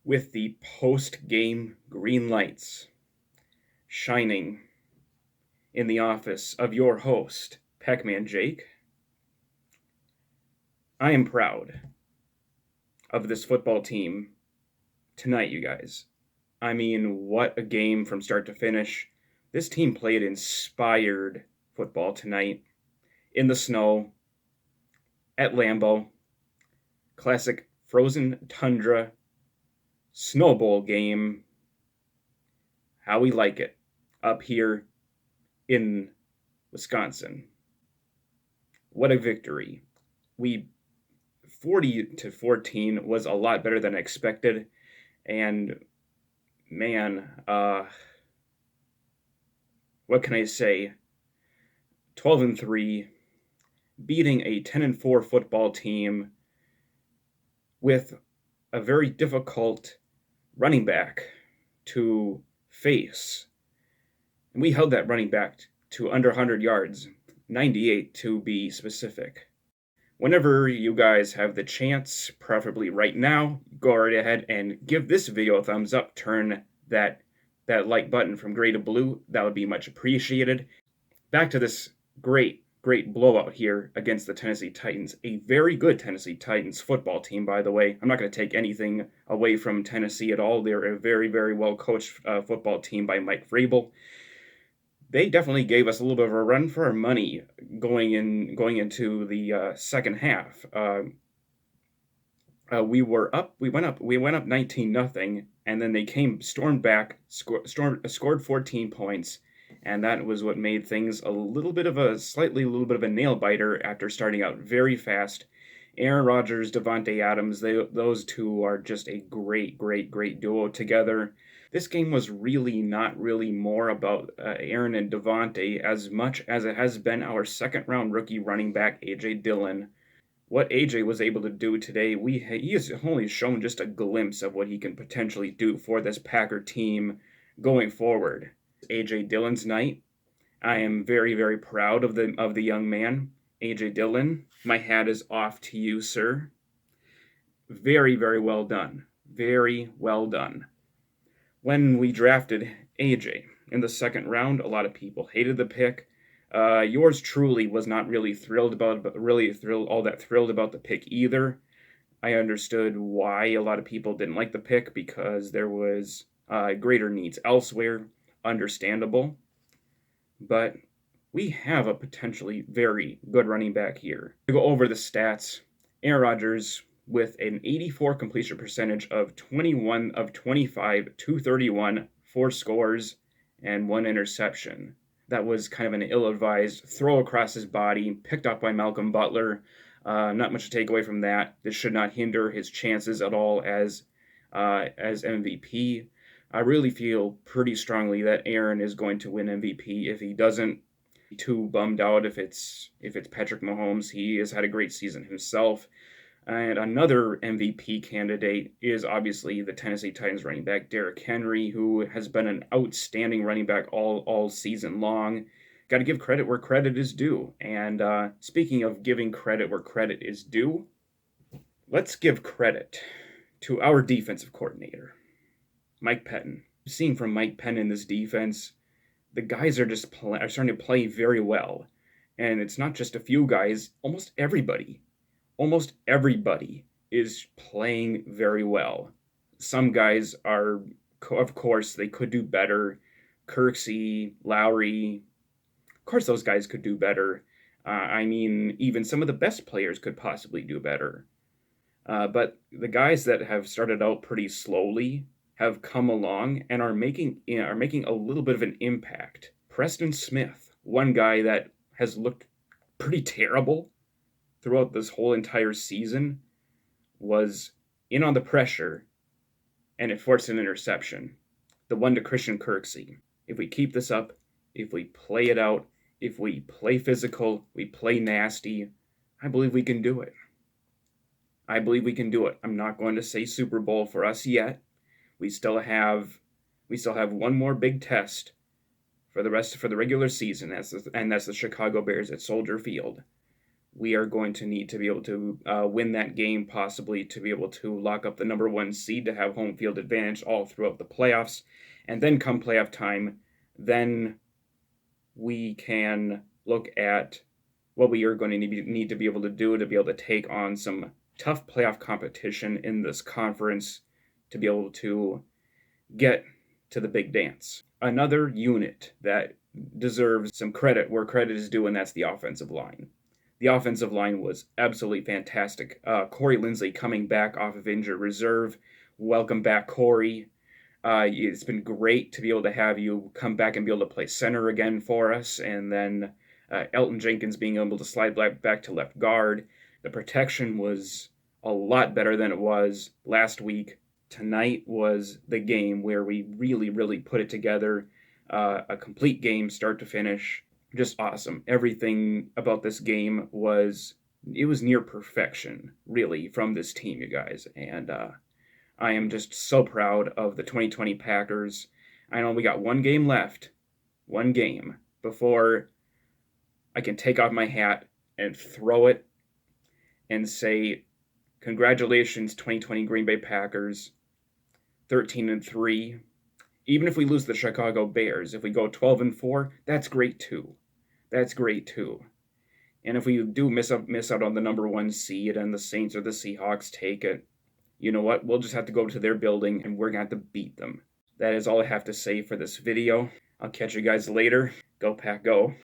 with the post-game green lights shining in the office of your host, Pac-Man Jake. I am proud of this football team tonight, you guys. I mean, what a game from start to finish. This team played inspired football tonight in the snow at Lambeau. Classic frozen tundra snow bowl game. How we like it up here in Wisconsin. What a victory. 40-14 was a lot better than expected. And man, what can I say? 12-3, beating a 10-4 football team with a very difficult running back to face. And we held that running back to under 100 yards, 98 to be specific. Whenever you guys have the chance, preferably right now, go right ahead and give this video a thumbs up. Turn that like button from gray to blue. That would be much appreciated. Back to this great blowout here against the Tennessee Titans. A very good Tennessee Titans football team, by the way. I'm not going to take anything away from Tennessee at all. They're a very, very well-coached football team by Mike Vrabel. They definitely gave us a little bit of a run for our money going into the second half. We went up 19-0, and then they stormed back, scored 14 points, and that was what made things a little bit of a nail biter after starting out very fast. Aaron Rodgers, Davante Adams, those two are just a great duo together. This game was not really more about Aaron and Davante as much as it has been our second-round rookie running back, A.J. Dillon. What A.J. was able to do today, he has only shown just a glimpse of what he can potentially do for this Packer team going forward. A.J. Dillon's night. I am very, very proud of the young man. A.J. Dillon, my hat is off to you, sir. Very, very well done. Very well done. When we drafted AJ in the second round, a lot of people hated the pick. Yours truly was not really thrilled about the pick either. I understood why a lot of people didn't like the pick because there was greater needs elsewhere. Understandable. But we have a potentially very good running back here. To go over the stats, Aaron Rodgers with an 84 completion percentage of 21 of 25, 231, 4 scores, and 1 interception. That was kind of an ill-advised throw across his body, picked up by Malcolm Butler. Not much to take away from that. This should not hinder his chances at all as MVP. I really feel pretty strongly that Aaron is going to win MVP. If he doesn't, too bummed out if it's Patrick Mahomes. He has had a great season himself. And another MVP candidate is obviously the Tennessee Titans running back Derrick Henry, who has been an outstanding running back all season long. Got to give credit where credit is due. And speaking of giving credit where credit is due, let's give credit to our defensive coordinator, Mike Pettin. Seeing from Mike Pettin in this defense, the guys are starting to play very well. And it's not just a few guys, almost everybody is playing very well. Some guys are, of course, they could do better. Kirksey, Lowry, of course those guys could do better. I mean, even some of the best players could possibly do better. But the guys that have started out pretty slowly have come along and are making a little bit of an impact. Preston Smith, one guy that has looked pretty terrible throughout this whole entire season, was in on the pressure, and it forced an interception. The one to Christian Kirksey. If we keep this up, if we play it out, if we play physical, we play nasty, I believe we can do it. I'm not going to say Super Bowl for us yet. We still have one more big test for the regular season, and that's the Chicago Bears at Soldier Field. we are going to need to be able to win that game, possibly to be able to lock up the number 1 seed to have home field advantage all throughout the playoffs. And then come playoff time, then we can look at what we are going to need to be able to do to be able to take on some tough playoff competition in this conference to be able to get to the big dance. Another unit that deserves some credit where credit is due, and that's the offensive line. The offensive line was absolutely fantastic. Corey Linsley coming back off of injured reserve. Welcome back, Corey. It's been great to be able to have you come back and be able to play center again for us, and then Elton Jenkins being able to slide back to left guard. The protection was a lot better than it was last week. Tonight was the game where we really, really put it together. A complete game, start to finish. Just awesome. Everything about this game was near perfection, really, from this team, you guys. And I am just so proud of the 2020 Packers. I know we got one game left, one game, before I can take off my hat and throw it and say, congratulations, 2020 Green Bay Packers, 13-3. Even if we lose the Chicago Bears, if we go 12-4, that's great too. That's great too. And if we do miss out on the number 1 seed and the Saints or the Seahawks take it, you know what? We'll just have to go to their building and we're going to have to beat them. That is all I have to say for this video. I'll catch you guys later. Go Pack Go.